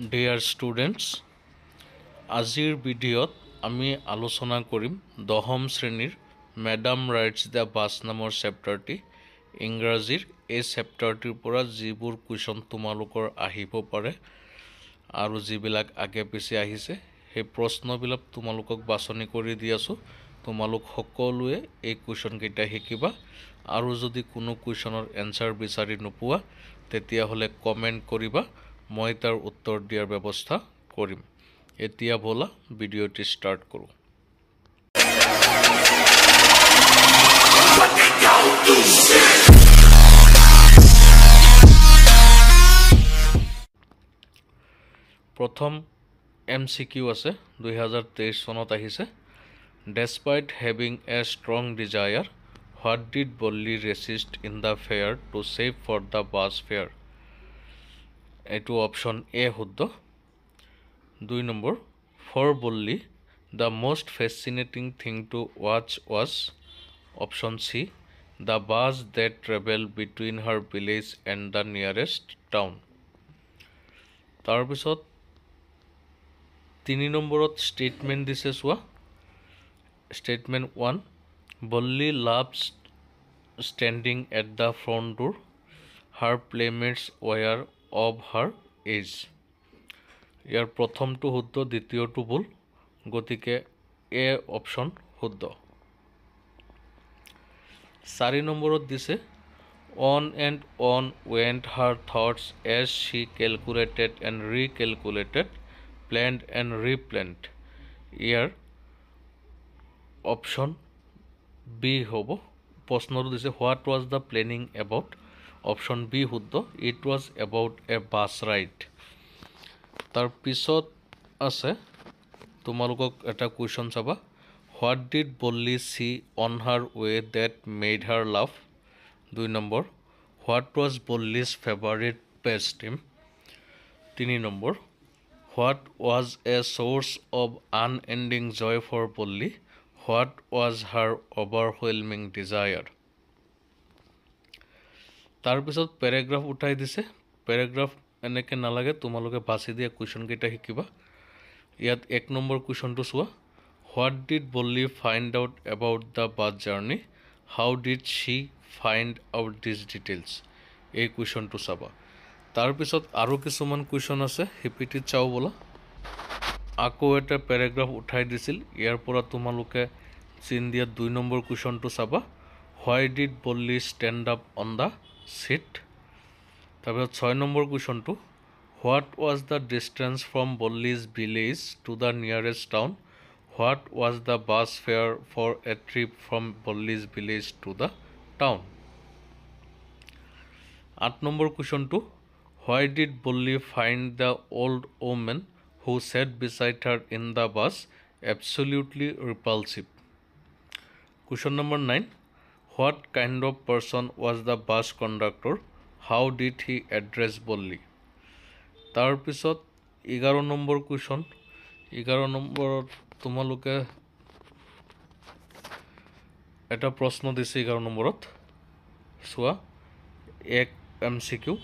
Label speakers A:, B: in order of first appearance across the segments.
A: Dear students, আজিৰ ভিডিঅ'ত আমি আলোচনা কৰিম দহম শ্ৰেণীৰ মেডাম ৰাইটছ দ্য বাছ নামৰ চেপ্টাৰটি ইংৰাজীৰ এই চেপ্টাৰটিৰ পৰা যিবোৰ কুৱেশ্যন তোমালোকৰ আহিব পাৰে আৰু যিবিলাক আগে পিছে আহিছে সেই প্ৰশ্নবিলাক তোমালোকক বাছনি কৰি দি আছোঁ তোমালোক সকলোৱে এই কুৱেশ্যন কেইটা শিকিবা আৰু যদি কোনো কুৱেশ্যনৰ এনসাৰ বিচাৰি নোপোৱা তেতিয়াহ'লে কমেন্ট কৰিবা মই তাৰ উত্তৰ দিয়াৰ ব্যৱস্থা কৰিম এতিয়া বলা ভিডিঅ'টি স্টাৰ্ট কৰো প্ৰথম MCQ আছে 2023 চনত আহিছে Despite having a strong desire what did Bolli resist in the fair to save for the bus fare এটো অপশন এ শুদ্ধ 2 number for Bolli the most fascinating thing to watch was option C the bus that traveled between her village and the nearest town তাৰ পিছত 3 নম্বৰত statement দিছে সোৱা statement 1 Bolli loves standing at the front door her playmates were of her age ইয়াৰ প্ৰথমটো শুদ্ধ দ্বিতীয়টো ভুল গতিকে A option শুদ্ধ 4 নম্বৰত দিছে on and on went her thoughts as she calculated and recalculated planned and replanned ইয়াৰ অপশন বি হ'ব প্ৰশ্নটো দিছে what was the planning about option B শুদ্ধ it was about a bus ride তাৰ পিছত আছে তোমালোকক এটা কোৱেশ্চন চাবা what did Bolli see on her way that made her laugh 2 number what was Bolli's favorite pastime 3 number what was a source of unending joy for Bolli what was her overwhelming desire তাৰ পিছত প্যাৰাগ্ৰাফ উঠাই দিছে প্যাৰাগ্ৰাফ এনেকে নালাগে তোমালোকে বাছি দিয়া question কেইটা শিকিবা ইয়াত 1 নম্বৰ কোৱেশ্চনটো চোৱা what did Bolli find out about the bus journey how did she find out these details এই কোৱেশ্চনটো চাবা তাৰ পিছত আৰু কিছুমান কোৱেশ্চন আছে হিপিটি চাও বলা আকৌ এটা প্যাৰাগ্ৰাফ উঠাই দিছিল ইয়াৰ পৰা তোমালোকে চিন দিয়া 2 নম্বৰ কোৱেশ্চনটো চাবা why did Bolli stand up on the seat তাৰপিছত 6 number কোৱেশ্চনটো what was the distance from Bolli's village to the nearest town what was the bus fare for a trip from Bolli's village to the town 8 number কোৱেশ্চনটো why did Bolli find the old woman who sat beside her in the bus absolutely repulsive question number 9 what kind of person was the bus conductor how did he address Bolli তাৰ পিছত 11 number question 11 নম্বৰত তোমালোকে এটা প্ৰশ্ন দিছে 11 নম্বৰত সোৱা এক MCQ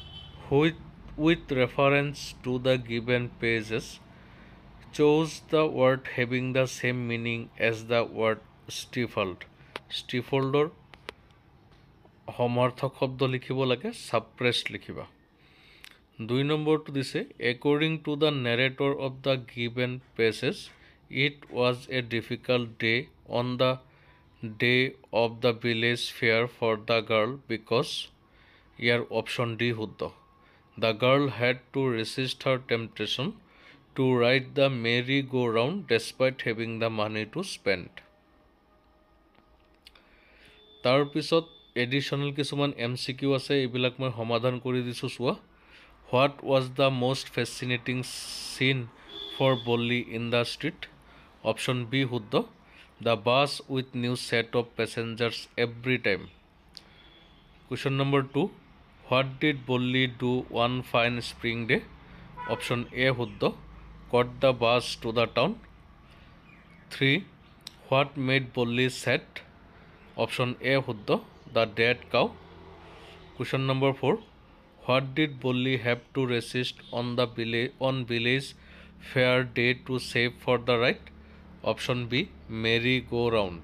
A: with reference to the given pages chose the word having the same meaning as the word stifled stifledৰ সমাৰ্থক শব্দ লিখিব লাগে suppressed লিখিবা 2 নম্বৰটো দিছে according to the narrator of the given passage it was a difficult day on the day of the village fair for the girl because year option D শুদ্ধ the girl had to resist her temptation to ride the merry go round despite having the money to spend তাৰ পিছত additional কিছুমান MCQ আছে এইবিলাক মই সমাধান কৰি দিছো সোৱা what was the most fascinating scene for Bolli in the street option B শুদ্ধ the bus with new set of passengers every time question number 2 what did Bolli do one fine spring day option A শুদ্ধ caught the bus to the town 3 what made Bolli sad option A শুদ্ধ the dead cow question number 4 What did Bolli have to resist on village fair day to save for the ride? Option B, merry-go-round.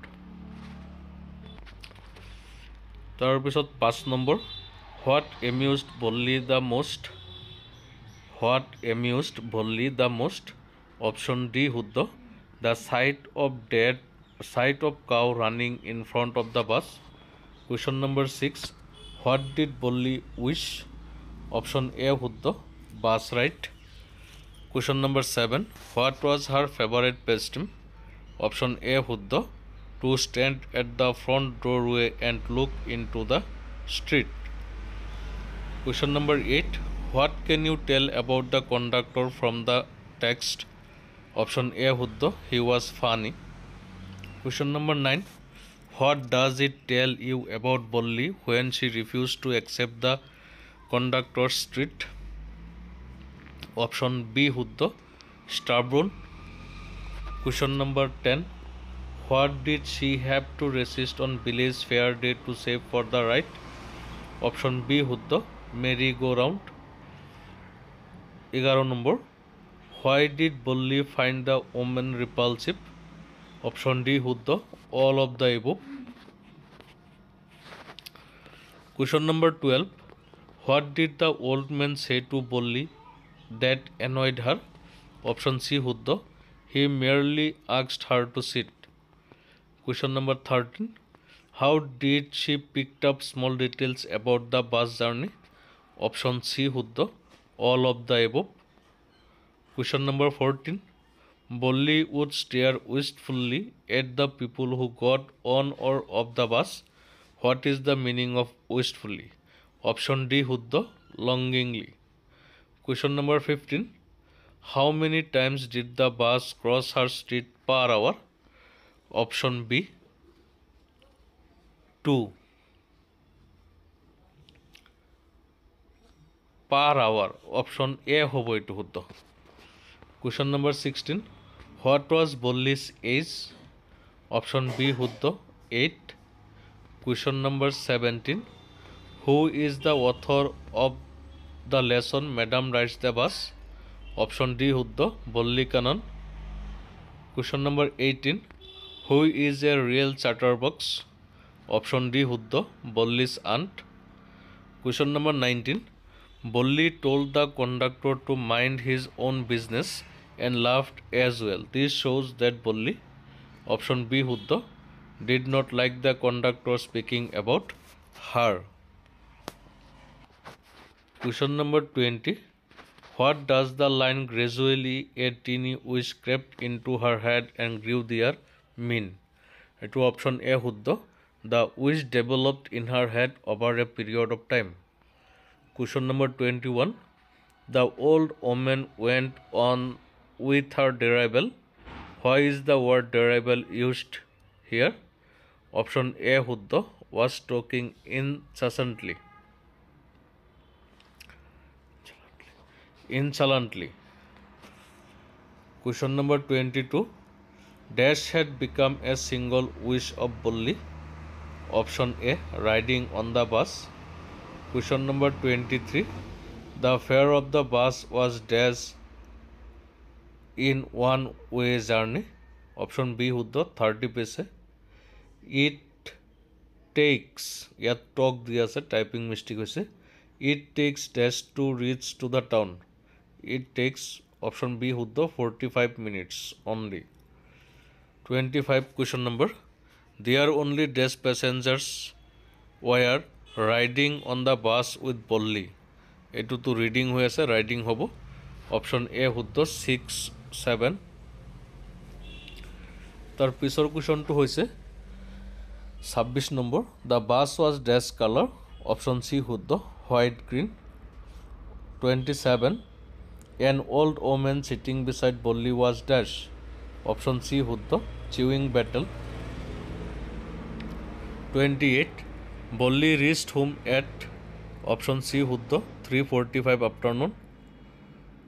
A: তাৰপিছত 5 number, What amused Bolli the most? What amused Bolli the most? Option D, শুদ্ধ, the sight of cow running in front of the bus. Question number 6, What did Bolli wish? Option A, শুদ্ধ, bus ride. Question number 7, What was her favorite pastime? Option A, শুদ্ধ, to stand at the front doorway and look into the street. Question number 8, What can you tell about the conductor from the text? Option A, শুদ্ধ, he was funny. Question number 9, What does it tell you about Bolli when she refused to accept the conductor's treat? Option B, শুদ্ধ, stubborn. Question number 10, What did she have to resist on village fair day to save for the ride? Option B, শুদ্ধ, merry-go-round. 11 number, Why did Bolli find the woman repulsive? Option D, শুদ্ধ, all of the above. Question number 12, What did the old man say to Bolli that annoyed her? Option C, শুদ্ধ, he merely asked her to sit. Question number 13, How did she pick up small details about the bus journey? Option C, শুদ্ধ, all of the above. Question number 14, Bolli would stare wistfully at the people who got on or off the bus. What is the meaning of wistfully? Option D, শুদ্ধ, longingly. Question number 15, How many times did the bus cross her street per hour? Option B, 2 per hour. Option A hobo etu শুদ্ধ. Question number 16, What was Bolli's age? Option B, শুদ্ধ, 8. Question number 17, Who is the author of the lesson Madam Rides the Bus? Option D, শুদ্ধ, Bolli Kannan. Question number 18, Who is a real chatterbox? Option D, শুদ্ধ, Bolli's aunt. Question number 19, Bolli told the conductor to mind his own business and laughed as well. This shows that Bolli, option B, শুদ্ধ, did not like the conductor speaking about her. Question number 20, What does the line gradually a teeny wish crept into her head and grew there mean? To option A, শুদ্ধ, the wish developed in her head over a period of time. Question number 21, The old woman went on with her dirigible. Why is the word dirigible used here? Option A, শুদ্ধ, was talking incessantly. Question number 22, Dash had become a single wish of Bolli. Option A, riding on the bus. Question number 23, the fare of the bus was dash in one way journey. Option B, শুদ্ধ, 30 paise. It takes, ইয়াত টক দিয়া আছে, typing mistake হৈছে, it takes dash to reach to the town. It takes, option B, শুদ্ধ, 45 minutes only. 25 question number, there only dash passengers were riding on the bus with Bolli. এটো তো reading হৈ আছে, riding হ'ব. Option A শুদ্ধ, 6, 7. তার পিছৰ কুৱেশ্যনটো হৈছে 26 number, the bus was dash colour. Option C শুদ্ধ, white green. 27, an old women sitting beside Bolli was dash. Option C শুদ্ধ, chewing betel. 28, Bolli reached home at. Option C শুদ্ধ, 3:45 afternoon.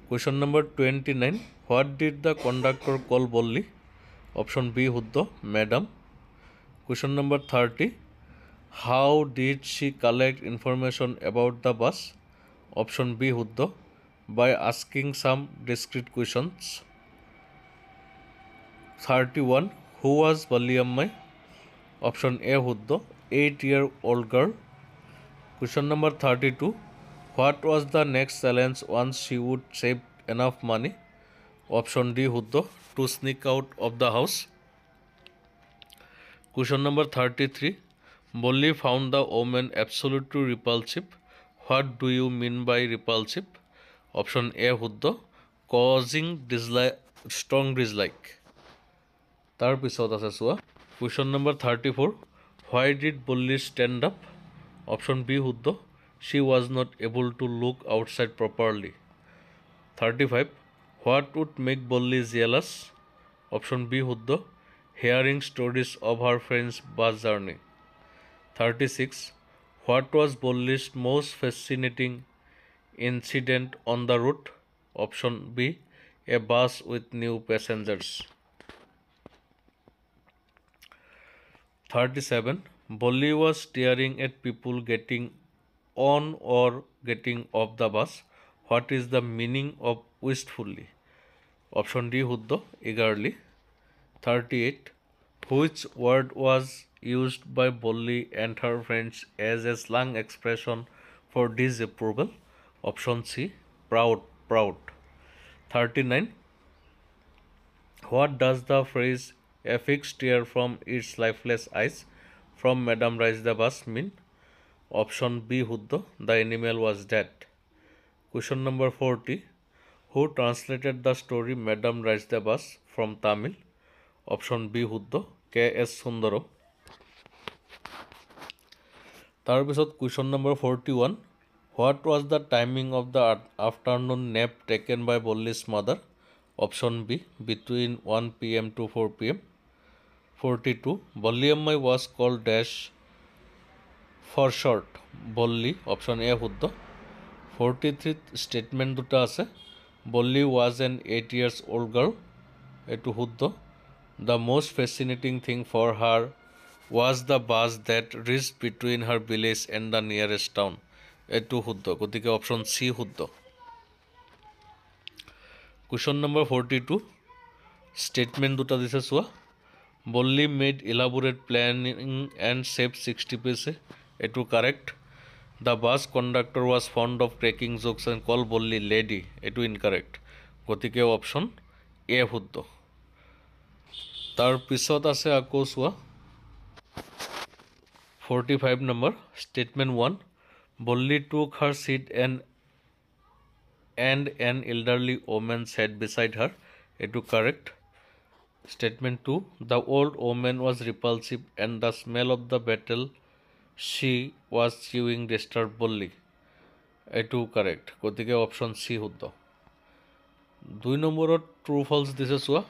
A: Question number 29, what did the conductor call Bolli? Option B, শুদ্ধ, madam. Question number 30, how did she collect information about the bus? Option B শুদ্ধ by asking some discrete questions. 31 who was Balliammai? Option A শুদ্ধ 8-year-old girl. Question number 32 what was the next challenge once she would save enough money? Option D শুদ্ধ to sneak out of the house. Question number 33 Bolli found the woman absolutely repulsive. What do you mean by repulsive? Option A শুদ্ধ causing strong dislike. তার পিছত আছে চোৱা Question number 34 why did Bolli stand up? Option B শুদ্ধ she was not able to look outside properly. 35 what would make Bolli jealous? Option B শুদ্ধ hearing stories of her friends' bus journey. 36 what was Bolli's most fascinating incident on the route? Option B a bus with new passengers. 37 Bolli was staring at people getting on or getting off the bus. What is the meaning of wistfully? Option D শুদ্ধ eagerly. 38 which word was used by Bolli and her friends as a slang expression for disapproval? Option C proud. 39 what does the phrase a fixed tear from its lifeless eyes from Madame Rise the Bus mean? Option B শুদ্ধ the animal was dead. Question number 40 who translated the story Madame Rise the Bus from Tamil? Option B শুদ্ধ K.S. Sundaram. তার পিছত question number 41 what was the timing of the afternoon nap taken by Bolli's mother? Option B between 1 p.m. to 4 p.m. 42 Balliammai was called dash for short Bolli. Option A শুদ্ধ. 43 statement দুটা আছে Bolli was an 8-year-old girl এটু শুদ্ধ. The most fascinating thing for her was the bus that reached between her village and the nearest town এটু শুদ্ধ. গতিকে option C শুদ্ধ. Question number 42 statement দুটা দিছে চোৱা Bolli made elaborate planning and saved 60 paise এটু correct. The bus conductor was fond of cracking jokes and called Bolli lady এটু incorrect. গতিকে অপশন এ শুদ্ধ. তার পিছত আছে আকৌ চোৱা 45 number statement 1 Bolli took her seat and an elderly woman sat beside her এটু correct. Statement 2 the old woman was repulsive and the smell of the battle she was chewing disturbed Bolli এটু correct. গতিকে option C শুদ্ধ. 2 নম্বৰত true false দিছে চোৱা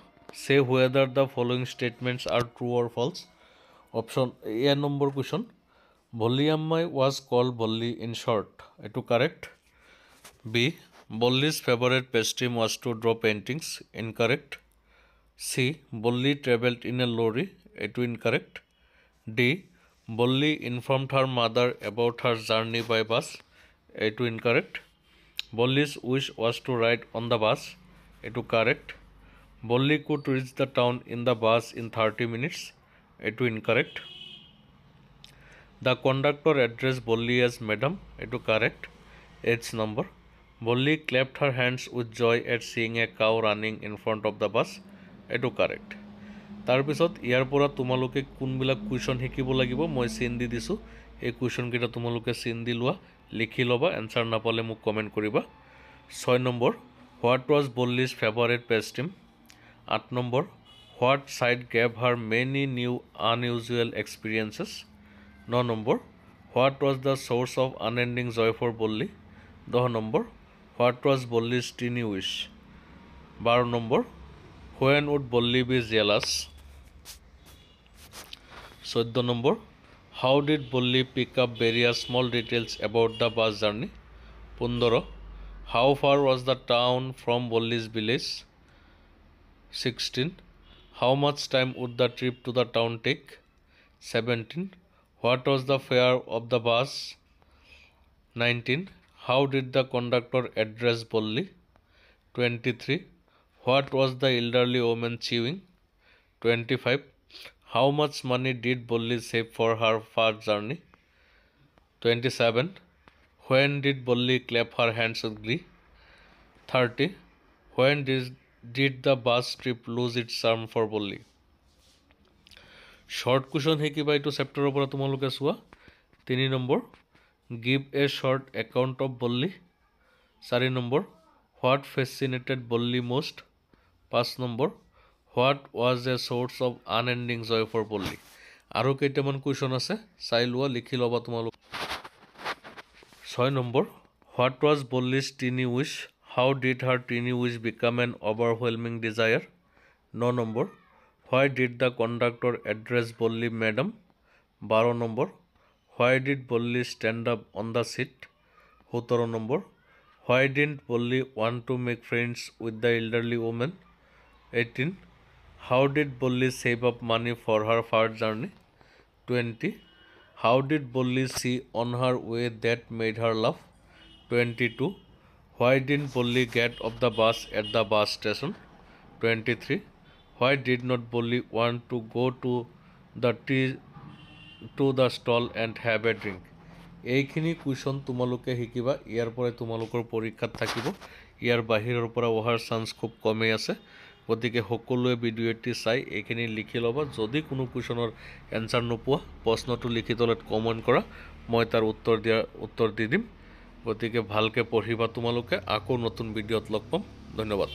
A: say whether the following statements are true or false. Option A number question Balliammai was called Bolli in short এটু correct. B Bolli's favorite pastime was to draw paintings incorrect. C Bolli traveled in a lorry এটু incorrect. D Bolli informed her mother about her journey by bus এটু incorrect. Bolli's wish was to ride on the bus এটু correct. Bolli could reach the town in the bus in 30 minutes এটু incorrect. The conductor addressed Bolli as madam এটু correct. 8th number Bolli clapped her hands with joy at seeing a cow running in front of the bus এটু correct. তাৰ পিছত ইয়াৰ পৰা তোমালোকে কোনবিলাক question শিকিব লাগিব মই চিন দি দিছোঁ এই কুৱেশ্যন কেইটা তোমালোকে চিন দি লোৱা লিখি ল'বা এনসাৰ নাপালে মোক কমেণ্ট কৰিবা 6 নম্বৰ what was Bolli's favorite pastime 8 নম্বৰ what sight gave her many new unusual experiences 9 নম্বৰ what was the source of unending joy for Bolli 10 নম্বৰ what was Bolli's teeny wish 12 নম্বৰ when would Bolli be jealous 14 number how did Bolli pick up various small details about the bus journey 15 how far was the town from Bolli's village 16 how much time would the trip to the town take 17 what was the fare of the bus 19 How did the conductor address Bolli? 23. What was the elderly woman chewing? 25. How much money did Bolli save for her far journey? 27. When did Bolli clap her hands with glee? 30. When did the bus trip lose its charm for Bolli? Short question শিকিবা এইটো চেপ্টাৰৰ পৰা তোমালোকে চোৱা 3 number give a short account of Bolli 4 number what fascinated Bolli most 5 number what was a source of unending joy for Bolli আৰু কেইটামান question আছে চাই লোৱা লিখি ল'বা তোমালোক 6 number what was Bolli's teeny wish how did her teeny wish become an overwhelming desire 9 number why did the conductor address Bolli madam 12 number why did Bolli stand up on the seat 17 number why didn't Bolli want to make friends with the elderly woman 18 how did Bolli save up money for her far journey 20 how did Bolli see on her way that made her laugh 22 why didn't Bolli get off the bus at the bus station 23 why did not Bolli want to go to the stall and have a drink এইখিনি question তোমালোকে শিকিবা ইয়াৰ পৰা তোমালোকৰ পৰীক্ষাত থাকিব ইয়াৰ বাহিৰৰ পৰা অহাৰ চান্স খুব কমেই আছে গতিকে সকলোৱে ভিডিঅ'টি চাই এইখিনি লিখি ল'বা যদি কোনো কুৱেশ্যনৰ এনসাৰ নোপোৱা প্ৰশ্নটো লিখি তলত কমেণ্ট কৰা মই তাৰ উত্তৰ দি দিম গতিকে ভালকৈ পঢ়িবা তোমালোকে আকৌ নতুন ভিডিঅ'ত লগ পাম ধন্যবাদ